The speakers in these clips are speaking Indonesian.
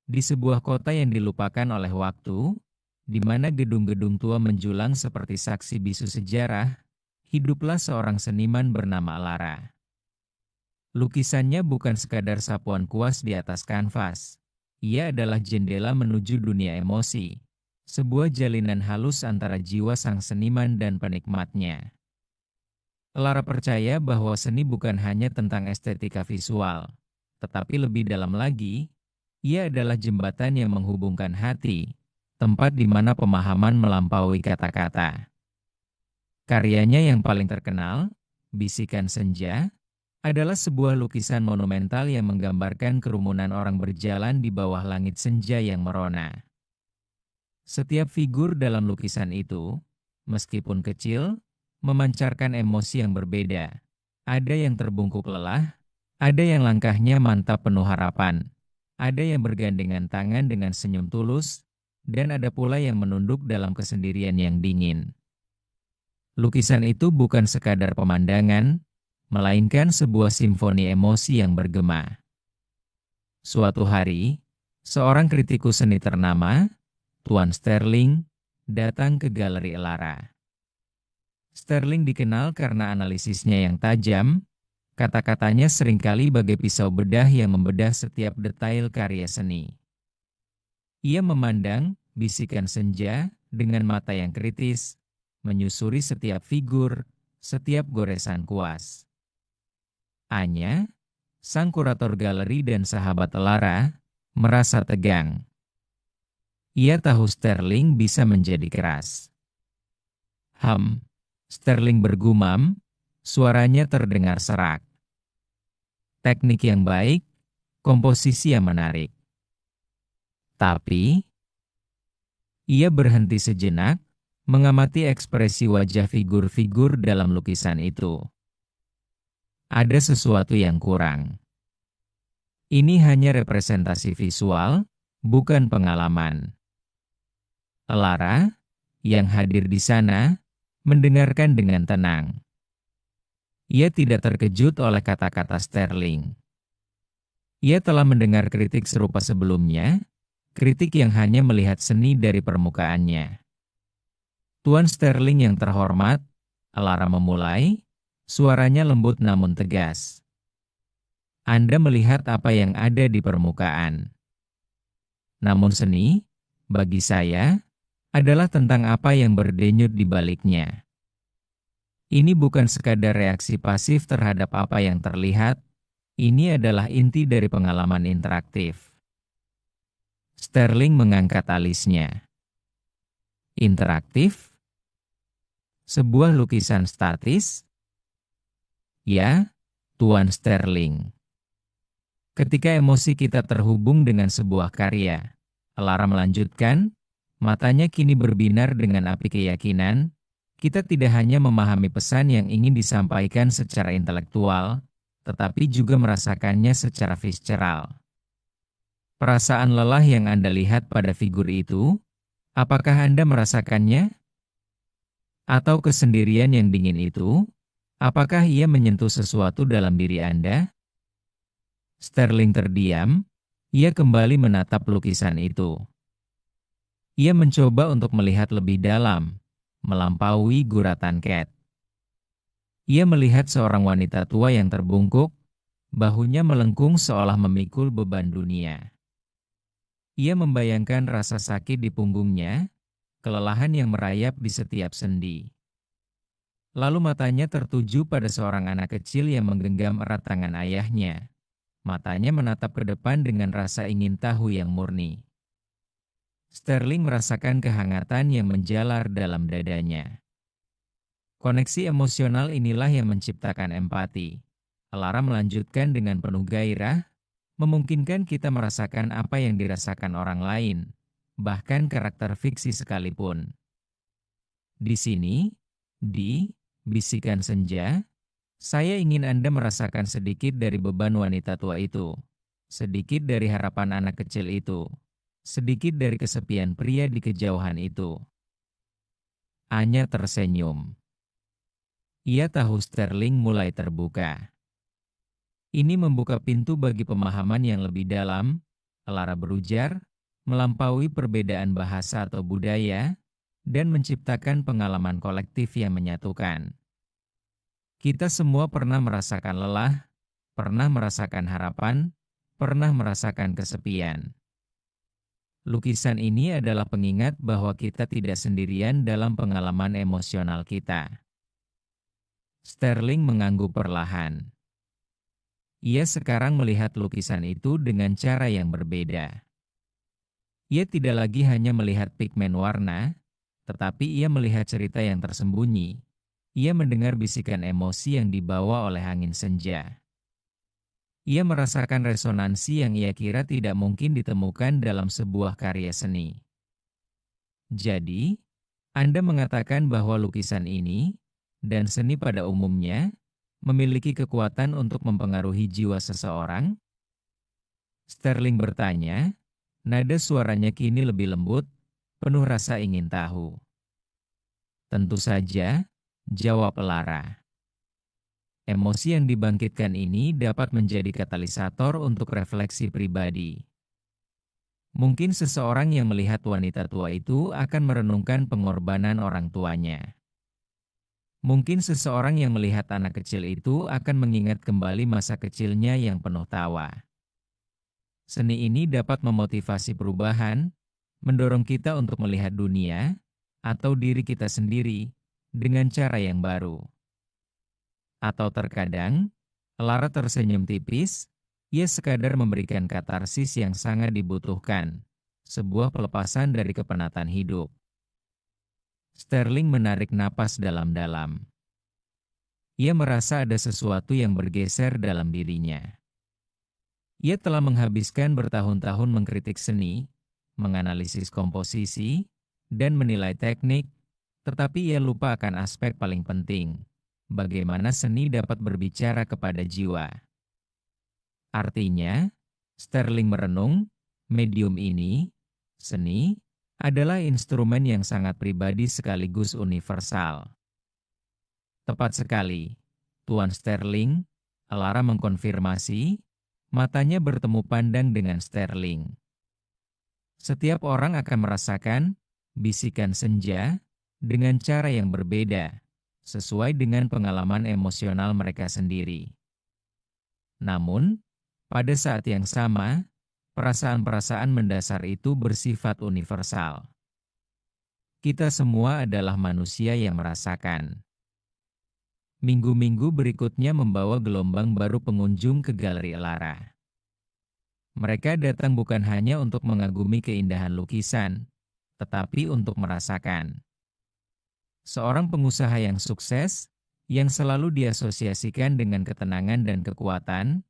Di sebuah kota yang dilupakan oleh waktu, di mana gedung-gedung tua menjulang seperti saksi bisu sejarah, hiduplah seorang seniman bernama Lara. Lukisannya bukan sekadar sapuan kuas di atas kanvas. Ia adalah jendela menuju dunia emosi. Sebuah jalinan halus antara jiwa sang seniman dan penikmatnya. Lara percaya bahwa seni bukan hanya tentang estetika visual, tetapi lebih dalam lagi, ia adalah jembatan yang menghubungkan hati, tempat di mana pemahaman melampaui kata-kata. Karyanya yang paling terkenal, Bisikan Senja, adalah sebuah lukisan monumental yang menggambarkan kerumunan orang berjalan di bawah langit senja yang merona. Setiap figur dalam lukisan itu, meskipun kecil, memancarkan emosi yang berbeda. Ada yang terbungkuk lelah, ada yang langkahnya mantap penuh harapan, ada yang bergandengan tangan dengan senyum tulus, dan ada pula yang menunduk dalam kesendirian yang dingin. Lukisan itu bukan sekadar pemandangan, melainkan sebuah simfoni emosi yang bergema. Suatu hari, seorang kritikus seni ternama, Tuan Sterling, datang ke galeri Lara. Sterling dikenal karena analisisnya yang tajam, kata-katanya seringkali bagai pisau bedah yang membedah setiap detail karya seni. Ia memandang Bisikan Senja dengan mata yang kritis, menyusuri setiap figur, setiap goresan kuas. Anya, sang kurator galeri dan sahabat Lara, merasa tegang. Ia tahu Sterling bisa menjadi keras. Sterling bergumam, suaranya terdengar serak. Teknik yang baik, komposisi yang menarik. Tapi, ia berhenti sejenak, mengamati ekspresi wajah figur-figur dalam lukisan itu. Ada sesuatu yang kurang. Ini hanya representasi visual, bukan pengalaman. Lara, yang hadir di sana, mendengarkan dengan tenang. Ia tidak terkejut oleh kata-kata Sterling. Ia telah mendengar kritik serupa sebelumnya, kritik yang hanya melihat seni dari permukaannya. Tuan Sterling yang terhormat, Lara memulai, suaranya lembut namun tegas. Anda melihat apa yang ada di permukaan. Namun seni, bagi saya, adalah tentang apa yang berdenyut di baliknya. Ini bukan sekadar reaksi pasif terhadap apa yang terlihat, ini adalah inti dari pengalaman interaktif. Sterling mengangkat alisnya. Interaktif? Sebuah lukisan statis? Ya, Tuan Sterling. Ketika emosi kita terhubung dengan sebuah karya, Lara melanjutkan, matanya kini berbinar dengan api keyakinan, kita tidak hanya memahami pesan yang ingin disampaikan secara intelektual, tetapi juga merasakannya secara visceral. Perasaan lelah yang Anda lihat pada figur itu, apakah Anda merasakannya? Atau kesendirian yang dingin itu, apakah ia menyentuh sesuatu dalam diri Anda? Sterling terdiam, ia kembali menatap lukisan itu. Ia mencoba untuk melihat lebih dalam, melampaui guratan Cat. Ia melihat seorang wanita tua yang terbungkuk, bahunya melengkung seolah memikul beban dunia. Ia membayangkan rasa sakit di punggungnya, kelelahan yang merayap di setiap sendi. Lalu matanya tertuju pada seorang anak kecil yang menggenggam erat tangan ayahnya. Matanya menatap ke depan dengan rasa ingin tahu yang murni. Sterling merasakan kehangatan yang menjalar dalam dadanya. Koneksi emosional inilah yang menciptakan empati. Lara melanjutkan dengan penuh gairah, memungkinkan kita merasakan apa yang dirasakan orang lain, bahkan karakter fiksi sekalipun. Di sini, di Bisikan Senja, saya ingin Anda merasakan sedikit dari beban wanita tua itu, sedikit dari harapan anak kecil itu, sedikit dari kesepian pria di kejauhan itu. Anya tersenyum. Ia tahu Sterling mulai terbuka. Ini membuka pintu bagi pemahaman yang lebih dalam, Elara berujar, melampaui perbedaan bahasa atau budaya, dan menciptakan pengalaman kolektif yang menyatukan. Kita semua pernah merasakan lelah, pernah merasakan harapan, pernah merasakan kesepian. Lukisan ini adalah pengingat bahwa kita tidak sendirian dalam pengalaman emosional kita. Sterling mengangguk perlahan. Ia sekarang melihat lukisan itu dengan cara yang berbeda. Ia tidak lagi hanya melihat pigmen warna, tetapi ia melihat cerita yang tersembunyi. Ia mendengar bisikan emosi yang dibawa oleh angin senja. Ia merasakan resonansi yang ia kira tidak mungkin ditemukan dalam sebuah karya seni. Jadi, Anda mengatakan bahwa lukisan ini, dan seni pada umumnya, memiliki kekuatan untuk mempengaruhi jiwa seseorang? Sterling bertanya, nada suaranya kini lebih lembut, penuh rasa ingin tahu. Tentu saja, jawab Elara. Emosi yang dibangkitkan ini dapat menjadi katalisator untuk refleksi pribadi. Mungkin seseorang yang melihat wanita tua itu akan merenungkan pengorbanan orang tuanya. Mungkin seseorang yang melihat anak kecil itu akan mengingat kembali masa kecilnya yang penuh tawa. Seni ini dapat memotivasi perubahan, mendorong kita untuk melihat dunia atau diri kita sendiri dengan cara yang baru. Atau terkadang, Elara tersenyum tipis, ia sekadar memberikan katarsis yang sangat dibutuhkan, sebuah pelepasan dari kepenatan hidup. Sterling menarik napas dalam-dalam. Ia merasa ada sesuatu yang bergeser dalam dirinya. Ia telah menghabiskan bertahun-tahun mengkritik seni, menganalisis komposisi, dan menilai teknik, tetapi ia lupa akan aspek paling penting. Bagaimana seni dapat berbicara kepada jiwa. Artinya, Sterling merenung, medium ini, seni, adalah instrumen yang sangat pribadi sekaligus universal. Tepat sekali, Tuan Sterling, Elara mengkonfirmasi, matanya bertemu pandang dengan Sterling. Setiap orang akan merasakan bisikan senja dengan cara yang berbeda, sesuai dengan pengalaman emosional mereka sendiri. Namun, pada saat yang sama, perasaan-perasaan mendasar itu bersifat universal. Kita semua adalah manusia yang merasakan. Minggu-minggu berikutnya membawa gelombang baru pengunjung ke Galeri Elara. Mereka datang bukan hanya untuk mengagumi keindahan lukisan, tetapi untuk merasakan. Seorang pengusaha yang sukses, yang selalu diasosiasikan dengan ketenangan dan kekuatan,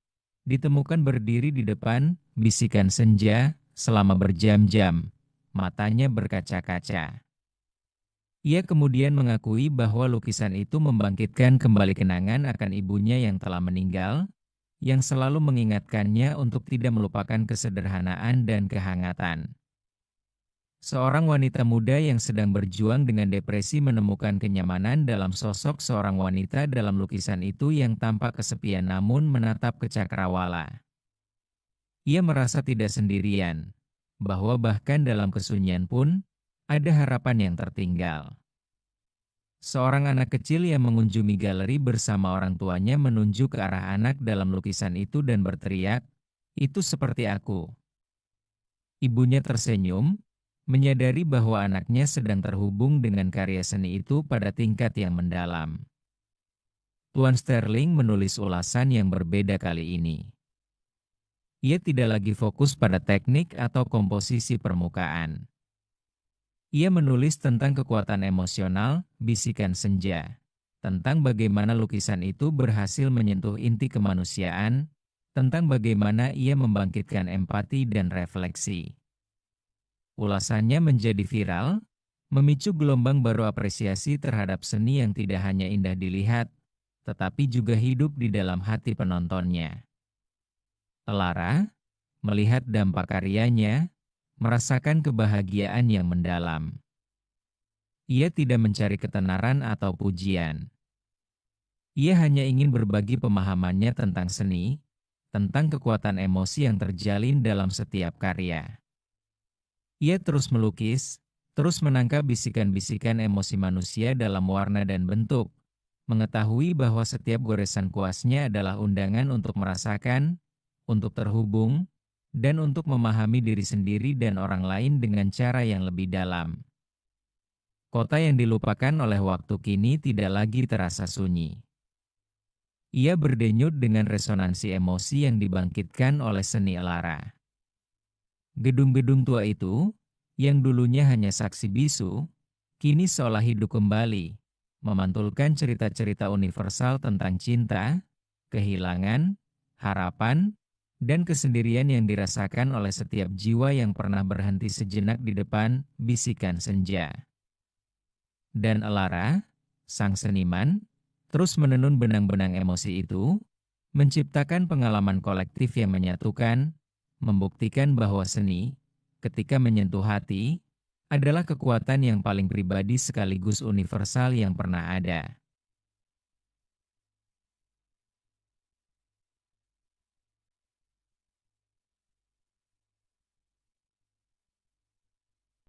ditemukan berdiri di depan bisikan senja selama berjam-jam, matanya berkaca-kaca. Ia kemudian mengakui bahwa lukisan itu membangkitkan kembali kenangan akan ibunya yang telah meninggal, yang selalu mengingatkannya untuk tidak melupakan kesederhanaan dan kehangatan. Seorang wanita muda yang sedang berjuang dengan depresi menemukan kenyamanan dalam sosok seorang wanita dalam lukisan itu yang tampak kesepian namun menatap ke cakrawala. Ia merasa tidak sendirian, bahwa bahkan dalam kesunyian pun, ada harapan yang tertinggal. Seorang anak kecil yang mengunjungi galeri bersama orang tuanya menunjuk ke arah anak dalam lukisan itu dan berteriak, "Itu seperti aku." Ibunya tersenyum, menyadari bahwa anaknya sedang terhubung dengan karya seni itu pada tingkat yang mendalam. Tuan Sterling menulis ulasan yang berbeda kali ini. Ia tidak lagi fokus pada teknik atau komposisi permukaan. Ia menulis tentang kekuatan emosional, bisikan senja, tentang bagaimana lukisan itu berhasil menyentuh inti kemanusiaan, tentang bagaimana ia membangkitkan empati dan refleksi. Ulasannya menjadi viral, memicu gelombang baru apresiasi terhadap seni yang tidak hanya indah dilihat, tetapi juga hidup di dalam hati penontonnya. Elara, melihat dampak karyanya, merasakan kebahagiaan yang mendalam. Ia tidak mencari ketenaran atau pujian. Ia hanya ingin berbagi pemahamannya tentang seni, tentang kekuatan emosi yang terjalin dalam setiap karya. Ia terus melukis, terus menangkap bisikan-bisikan emosi manusia dalam warna dan bentuk, mengetahui bahwa setiap goresan kuasnya adalah undangan untuk merasakan, untuk terhubung, dan untuk memahami diri sendiri dan orang lain dengan cara yang lebih dalam. Kota yang dilupakan oleh waktu kini tidak lagi terasa sunyi. Ia berdenyut dengan resonansi emosi yang dibangkitkan oleh seni Elara. Gedung-gedung tua itu, yang dulunya hanya saksi bisu, kini seolah hidup kembali, memantulkan cerita-cerita universal tentang cinta, kehilangan, harapan, dan kesendirian yang dirasakan oleh setiap jiwa yang pernah berhenti sejenak di depan bisikan senja. Dan Elara, sang seniman, terus menenun benang-benang emosi itu, menciptakan pengalaman kolektif yang menyatukan, membuktikan bahwa seni, ketika menyentuh hati, adalah kekuatan yang paling pribadi sekaligus universal yang pernah ada.